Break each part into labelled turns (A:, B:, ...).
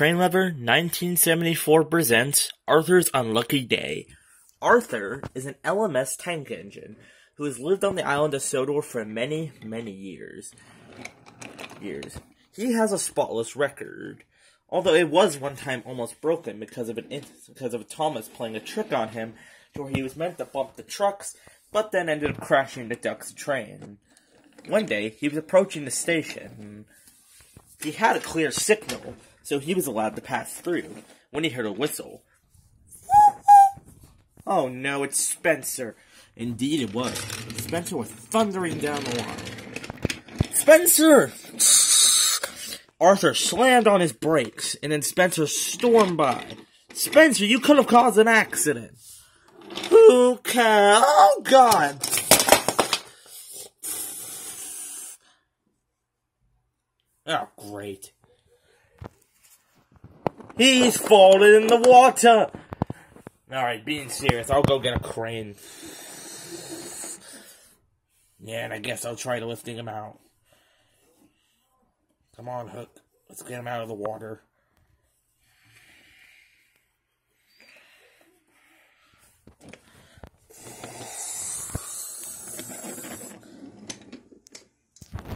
A: Train Lover 1974 presents Arthur's Unlucky Day. Arthur is an LMS tank engine who has lived on the island of Sodor for many, many years. He has a spotless record, although it was one time almost broken because of Thomas playing a trick on him, where he was meant to bump the trucks, but then ended up crashing the duck's train. One day, he was approaching the station. He had a clear signal, so he was allowed to pass through, when he heard a whistle. Oh no, it's Spencer. Indeed it was. Spencer was thundering down the line. Spencer! Arthur slammed on his brakes, and then Spencer stormed by. Spencer, you could have caused an accident. Who can? Oh God! Oh, great. He's fallen in the water! Alright, being serious, I'll go get a crane. Yeah, and I guess I'll try lifting him out. Come on, Hook. Let's get him out of the water.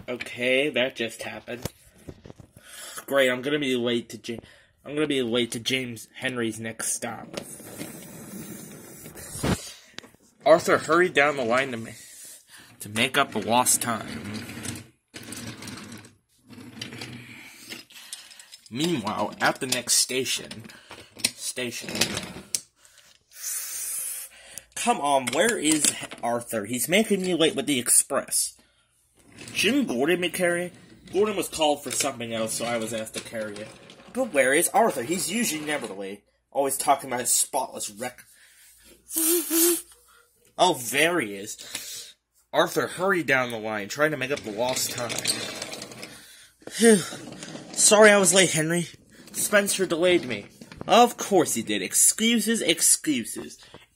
A: Okay, that just happened. Great, I'm gonna be late to James Henry's next stop. Arthur hurried down the line to make up the lost time. Meanwhile, at the next station. Come on, where is Arthur? He's making me late with the express. Shouldn't Gordon be carrying? Gordon was called for something else, so I was asked to carry it. But where is Arthur? He's usually never late. Always talking about his spotless record. Oh, there he is. Arthur hurried down the line, trying to make up the lost time. Sorry I was late, Henry. Spencer delayed me. Of course he did. Excuses.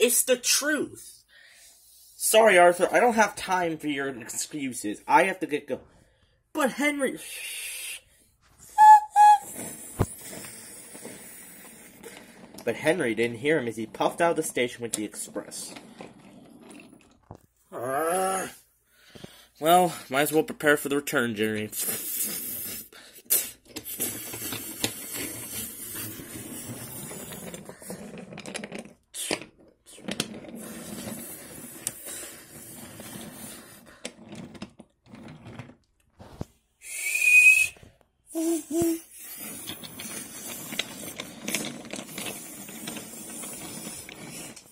A: It's the truth. Sorry, Arthur, I don't have time for your excuses. I have to get going. But Henry... But Henry didn't hear him as he puffed out of the station with the express. Well, might as well prepare for the return journey.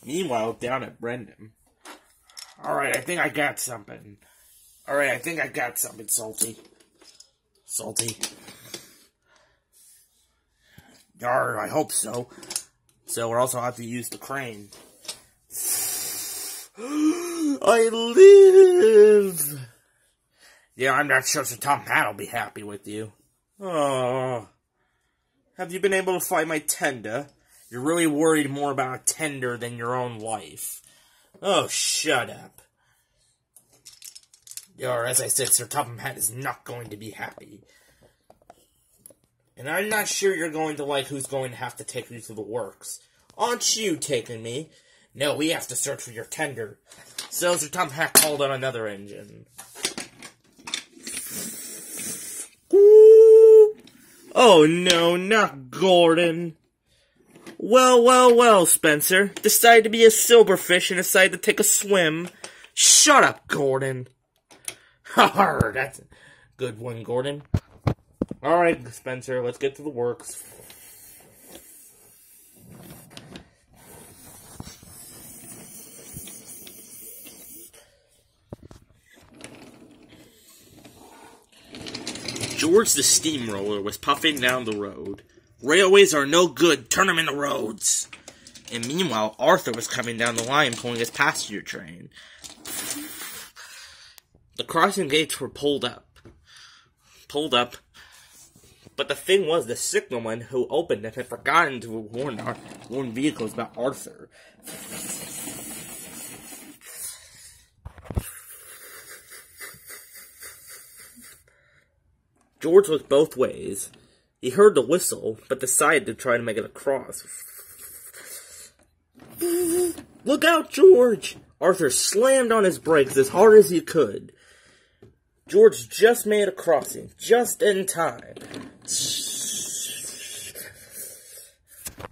A: Meanwhile, down at Brendan. Alright, I think I got something. Salty. Yarr, I hope so. So we'll also have to use the crane. I live! Yeah, I'm not sure Sir Tom Pat will be happy with you. Oh. Have you been able to find my tender? You're really worried more about a tender than your own life. Oh, shut up. Or, as I said, Sir Topham Hatt is not going to be happy. And I'm not sure you're going to like who's going to have to take you to the works. Aren't you taking me? No, we have to search for your tender. So Sir Topham Hatt called on another engine. Oh no, not Gordon. Well, Spencer. Decided to be a silverfish and decided to take a swim. Shut up, Gordon. Harr, that's a good one, Gordon. Alright, Spencer, let's get to the works. George the steamroller was puffing down the road. Railways are no good, turn them into roads. And meanwhile, Arthur was coming down the line pulling his passenger train. The crossing gates were pulled up. But the thing was, the signalman who opened them had forgotten to warn vehicles about Arthur. George looked both ways. He heard the whistle, but decided to try to make it across. Look out, George! Arthur slammed on his brakes as hard as he could. George just made a crossing, just in time.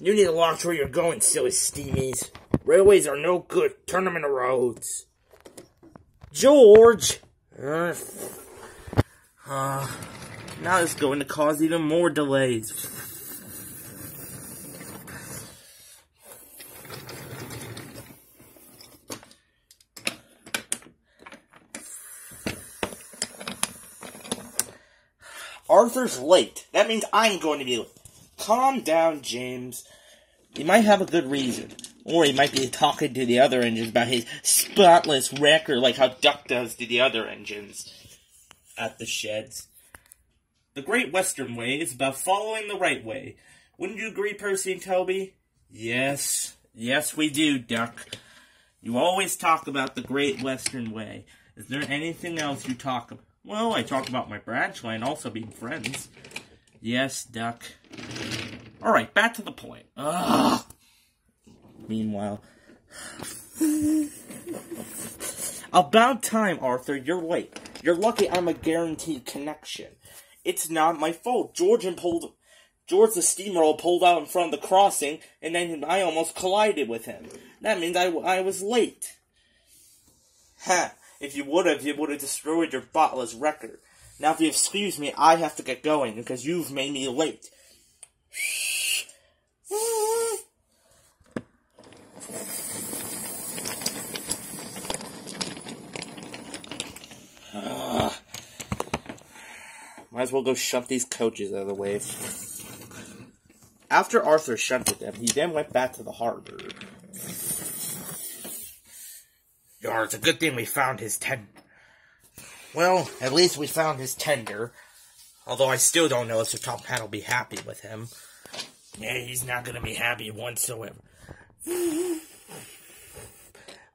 A: You need to watch where you're going, silly steamies. Railways are no good. Turn them into roads. George! Now it's going to cause even more delays. Arthur's late. That means I'm going to be late. Calm down, James. He might have a good reason. Or he might be talking to the other engines about his spotless record, like how Duck does to the other engines at the sheds. The Great Western Way is about following the right way. Wouldn't you agree, Percy and Toby? Yes. Yes, we do, Duck. You always talk about the Great Western Way. Is there anything else you talk about? Well, I talk about my branch line also being friends. Yes, Duck. Alright, back to the point. Ugh. Meanwhile... About time, Arthur. You're late. You're lucky I'm a guaranteed connection. It's not my fault. George the steamroller pulled out in front of the crossing, and then I almost collided with him. That means I was late. Ha! If you would have destroyed your thoughtless record. Now, if you excuse me, I have to get going, because you've made me late. Might as well go shove these coaches out of the way. After Arthur shunted them, he then went back to the harbor. It's a good thing we found his tender. Well, at least we found his tender. Although I still don't know if the top hat will be happy with him. Yeah, he's not gonna be happy whatsoever.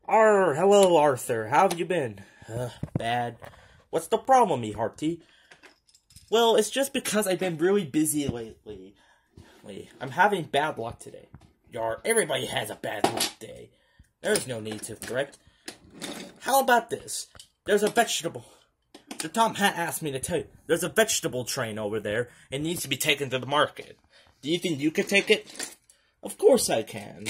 A: Hello, Arthur. How have you been? Bad. What's the problem, me hearty? Well, it's just because I've been really busy lately. I'm having bad luck today. Everybody has a bad luck day. There's no need to correct. How about this? There's a vegetable. The top hat asked me to tell you. There's a vegetable train over there. It needs to be taken to the market. Do you think you could take it? Of course I can.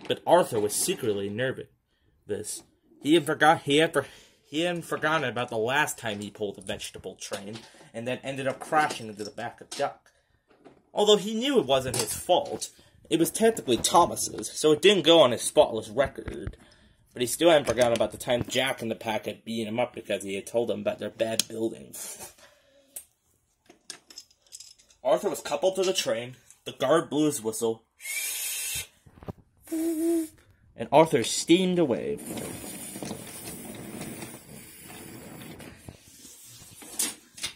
A: But Arthur was secretly nervous. He hadn't forgotten about the last time he pulled a vegetable train, and then ended up crashing into the back of Duck. Although he knew it wasn't his fault, it was technically Thomas's, so it didn't go on his spotless record. But he still hadn't forgotten about the time Jack and the pack had beaten him up because he had told them about their bad buildings. Arthur was coupled to the train, the guard blew his whistle, and Arthur steamed away.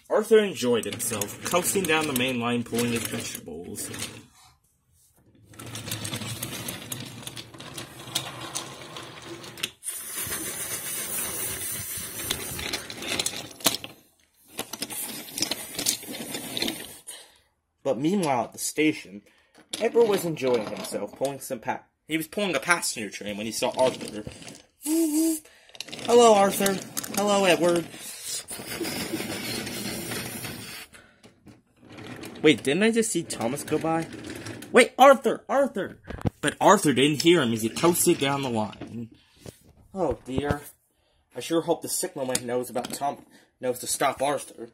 A: Arthur enjoyed himself, coasting down the main line pulling his vegetables. But meanwhile at the station, Edward was enjoying himself, he was pulling a passenger train when he saw Arthur. Hello, Arthur. Hello, Edward. Wait, didn't I just see Thomas go by? Wait, Arthur! Arthur! But Arthur didn't hear him as he coasted down the line. Oh, dear. I sure hope the signalman knows to stop Arthur.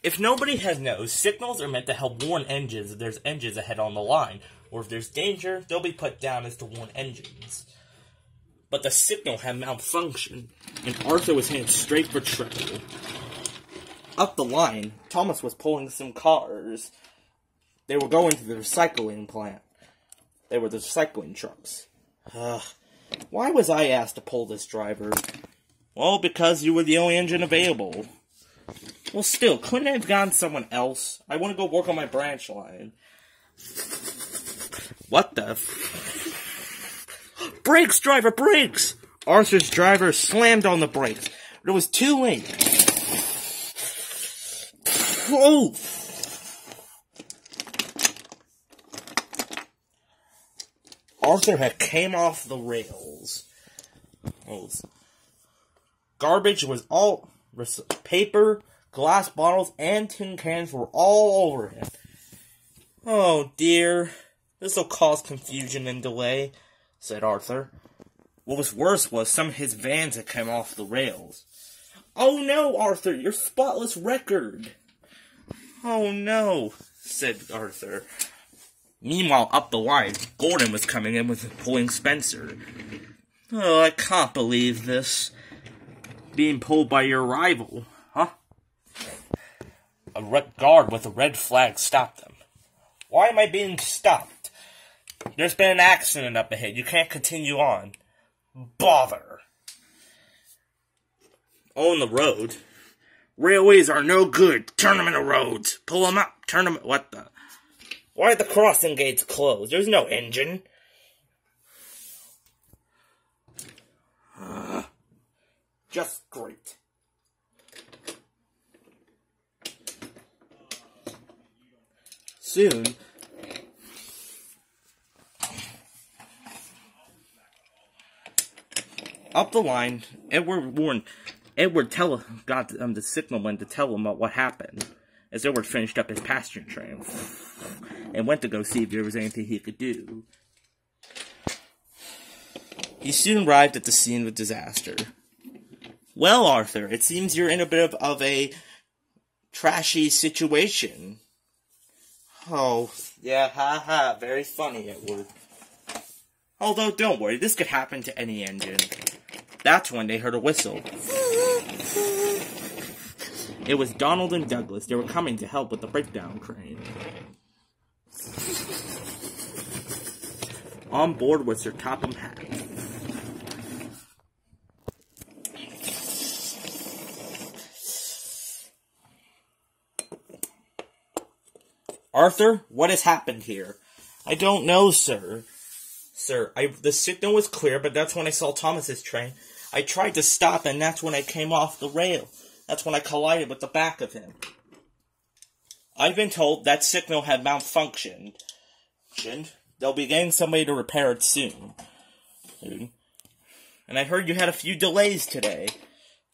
A: If nobody has knows, signals are meant to help warn engines if there's engines ahead on the line, or if there's danger, they'll be put down as to warn engines. But the signal had malfunctioned, and Arthur was headed straight for trouble. Up the line, Thomas was pulling some cars. They were going to the recycling plant. They were the recycling trucks. Why was I asked to pull this driver? Well, because you were the only engine available. Well, still, couldn't I have gotten someone else? I want to go work on my branch line. What the Brakes, driver, brakes! Arthur's driver slammed on the brakes. But it was too late. Oh! Arthur had came off the rails. Garbage was all... Paper, glass bottles, and tin cans were all over him. Oh dear, this will cause confusion and delay, said Arthur. What was worse was some of his vans had come off the rails. Oh no, Arthur, your spotless record! Oh no, said Arthur. Meanwhile, up the line, Gordon was coming in with pulling Spencer. Oh, I can't believe this. Being pulled by your rival, huh? A guard with a red flag stopped them. Why am I being stopped? There's been an accident up ahead. You can't continue on. Bother. On the road. Railways are no good. Turn them into roads. Pull them up. Turn them... What the... Why are the crossing gates closed? There's no engine. Just great. Soon, up the line, Edward got the signalman to tell him what happened, as Edward finished up his passenger train, and went to go see if there was anything he could do. He soon arrived at the scene of disaster. Well, Arthur, it seems you're in a bit of a trashy situation. Oh, yeah, ha, very funny, Edward. Although, don't worry, this could happen to any engine. That's when they heard a whistle. It was Donald and Douglas. They were coming to help with the breakdown crane. On board was Sir Topham Hatt. Arthur, what has happened here? I don't know, sir. Sir, the signal was clear, but that's when I saw Thomas's train. I tried to stop, and that's when I came off the rail. That's when I collided with the back of him. I've been told that signal had malfunctioned. They'll be getting somebody to repair it soon. And I heard you had a few delays today.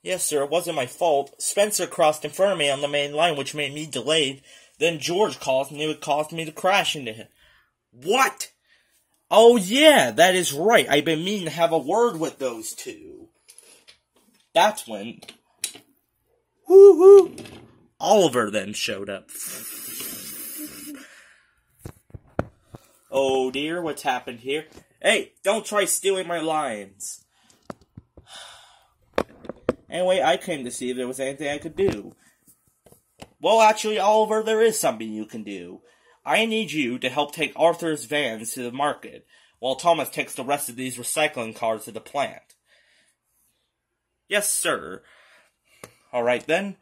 A: Yes, sir, it wasn't my fault. Spencer crossed in front of me on the main line, which made me delayed. Then George called, and it caused me to crash into him. What? Oh, yeah, that is right. I've been meaning to have a word with those two. That's when... Woo-hoo! Oliver then showed up. Oh, dear, what's happened here? Hey, don't try stealing my lines. Anyway, I came to see if there was anything I could do. Well, actually, Oliver, there is something you can do. I need you to help take Arthur's vans to the market, while Thomas takes the rest of these recycling cars to the plant. Yes, sir. Alright, then.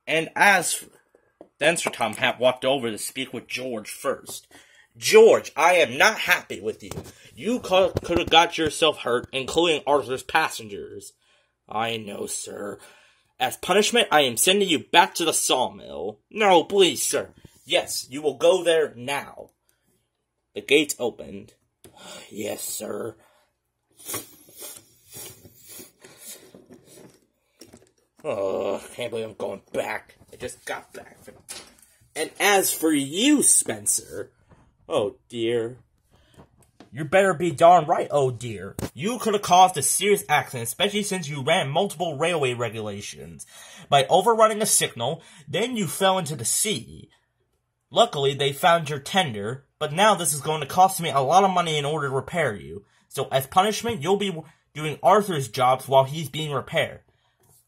A: And then Sir Tom Hatt walked over to speak with George first. George, I am not happy with you. You could have got yourself hurt, including Arthur's passengers. I know, sir. As punishment, I am sending you back to the sawmill. No, please, sir. Yes, you will go there now. The gates opened. Yes, sir. Oh, I can't believe I'm going back. I just got back. And as for you, Spencer... Oh, dear. You better be darn right, oh dear. You could have caused a serious accident, especially since you ran multiple railway regulations. By overrunning a signal, then you fell into the sea. Luckily, they found your tender, but now this is going to cost me a lot of money in order to repair you. So as punishment, you'll be doing Arthur's jobs while he's being repaired.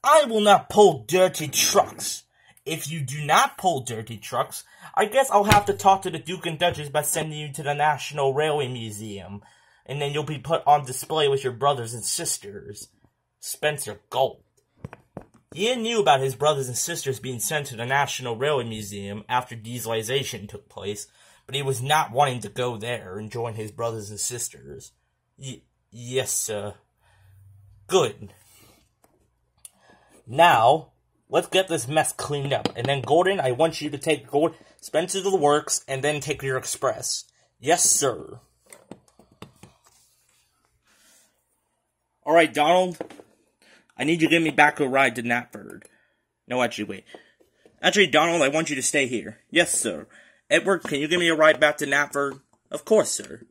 A: I will not pull dirty trucks. If you do not pull dirty trucks, I guess I'll have to talk to the Duke and Duchess by sending you to the National Railway Museum, and then you'll be put on display with your brothers and sisters. Spencer gulped. He knew about his brothers and sisters being sent to the National Railway Museum after dieselization took place, but he was not wanting to go there and join his brothers and sisters. Yes, sir. Good. Now... let's get this mess cleaned up. And then, Gordon, I want you to take Spencer to the works and then take your express. Yes, sir. Alright, Donald. I need you to give me back a ride to Knapford. No, actually, wait. Actually, Donald, I want you to stay here. Yes, sir. Edward, can you give me a ride back to Knapford? Of course, sir.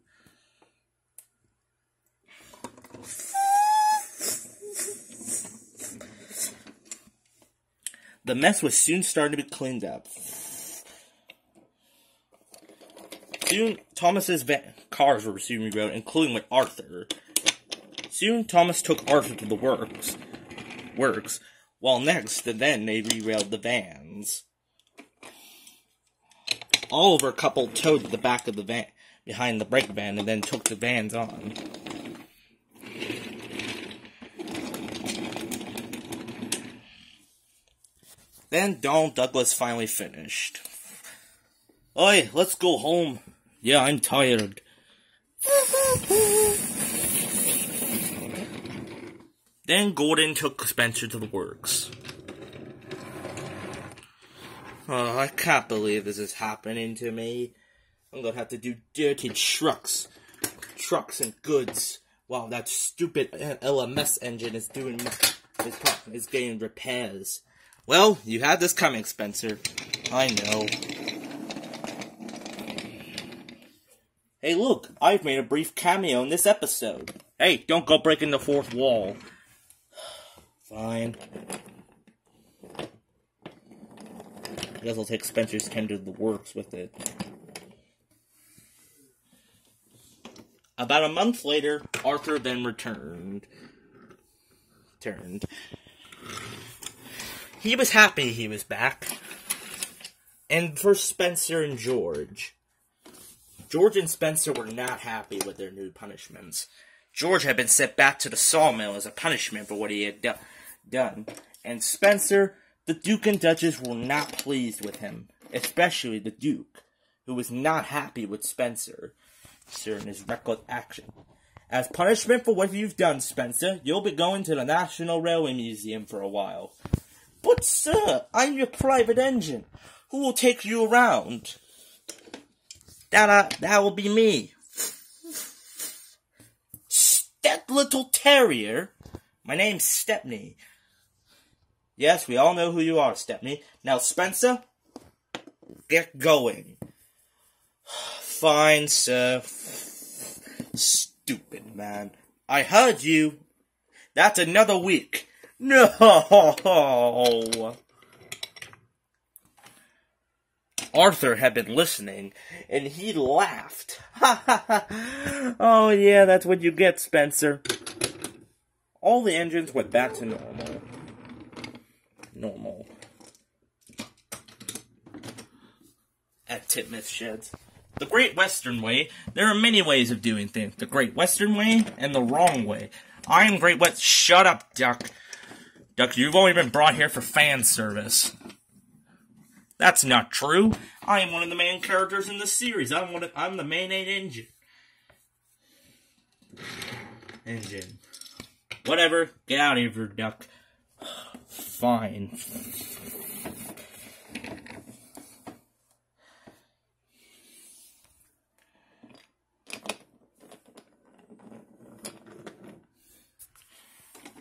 A: The mess was soon starting to be cleaned up. Soon, Thomas's cars were soon rerouted, including with Arthur. Soon, Thomas took Arthur to the works, while next, then they rerouted the vans. Oliver coupled towed the back of the van, behind the brake van, and then took the vans on. Then Donald Douglas finally finished. Oi, let's go home. Yeah, I'm tired. Then Gordon took Spencer to the works. Oh, I can't believe this is happening to me. I'm gonna have to do dirty trucks and goods while that stupid LMS engine is getting repairs. Well, you had this coming, Spencer. I know. Hey, look, I've made a brief cameo in this episode. Hey, don't go breaking the fourth wall. Fine. I guess I'll take Spencer's tender to the works with it. About a month later, Arthur then returned. He was happy he was back. And for Spencer and George. George and Spencer were not happy with their new punishments. George had been sent back to the sawmill as a punishment for what he had done. And Spencer, the Duke and Duchess were not pleased with him. Especially the Duke, who was not happy with Spencer and his reckless action. As punishment for what you've done, Spencer, you'll be going to the National Railway Museum for a while. But, sir, I'm your private engine. Who will take you around? That will be me. That little terrier? My name's Stepney. Yes, we all know who you are, Stepney. Now, Spencer, get going. Fine, sir. Stupid man. I heard you. That's another week. No! Arthur had been listening, and he laughed. Ha ha ha! Oh yeah, that's what you get, Spencer. All the engines went back to normal. At Titmuss Sheds. The Great Western Way. There are many ways of doing things. The Great Western Way and the wrong way. I am Great West. Shut up, Duck. Duck, you've only been brought here for fan service. That's not true. I am one of the main characters in the series. I'm the main engine. Whatever. Get out of here, Duck. Fine.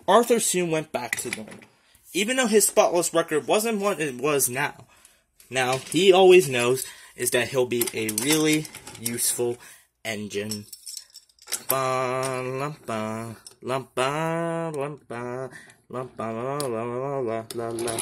A: Arthur soon went back to normal. Even though his spotless record wasn't what it was now. Now, he always knows is that he'll be a really useful engine. Ba la ba la ba la ba la ba la la la la la.